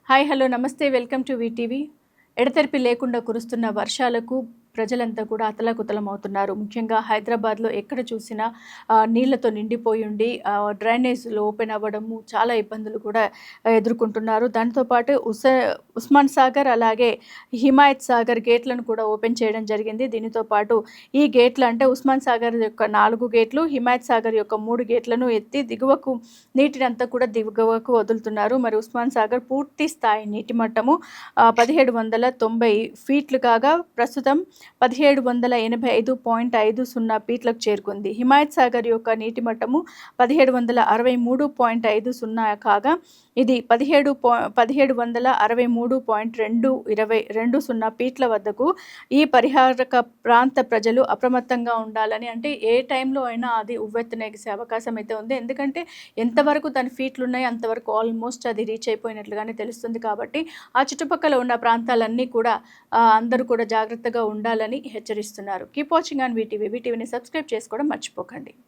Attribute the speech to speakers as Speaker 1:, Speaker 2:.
Speaker 1: Hi hello నమస్తే welcome to VTV. ఎడతెరిపి లేకుండా కురుస్తున్న వర్షాలకు ప్రజలంతా కూడా అతలాకుతలమవుతున్నారు. ముఖ్యంగా హైదరాబాద్‌లో ఎక్కడ చూసినా నీళ్లతో నిండిపోయి ఉండి డ్రైనేజ్‌లు ఓపెన్ అవ్వడము, చాలా ఇబ్బందులు కూడా ఎదుర్కొంటున్నారు. దాంతో పాటు ఉస్మాన్ సాగర్ అలాగే హిమాయత్ సాగర్ గేట్లను కూడా ఓపెన్ చేయడం జరిగింది. దీనితో పాటు ఈ గేట్లు అంటే ఉస్మాన్ సాగర్ యొక్క 4 గేట్లు, హిమాయత్ సాగర్ యొక్క 3 గేట్లను ఎత్తి దిగువకు నీటినంతా కూడా దిగువకు వదులుతున్నారు. మరి ఉస్మాన్ సాగర్ పూర్తి స్థాయి నీటి మట్టము 1790 ఫీట్లు కాగా ప్రస్తుతం 1785.50 ఫీట్లకు చేరుకుంది. హిమాయత్ సాగర్ యొక్క నీటి మట్టము 1763.50 కాగా ఇది 1763.220 ఫీట్ల వద్దకు ఈ పరిహారక ప్రాంత ప్రజలు అప్రమత్తంగా ఉండాలని, అంటే ఏ టైంలో అయినా అది ఉవ్వెత్తున ఎగిసే అవకాశం అయితే ఉంది. ఎందుకంటే ఎంతవరకు దాని ఫీట్లు ఉన్నాయో అంతవరకు ఆల్మోస్ట్ అది రీచ్ అయిపోయినట్లుగానే తెలుస్తుంది. కాబట్టి ఆ చుట్టుపక్కల ఉన్న ప్రాంతాలన్నీ కూడా అందరూ కూడా జాగ్రత్తగా ఉండాలని హెచ్చరిస్తున్నారు. Keep watching on VTV. వీటీవీని సబ్స్క్రైబ్ చేసుకోవడం మర్చిపోకండి.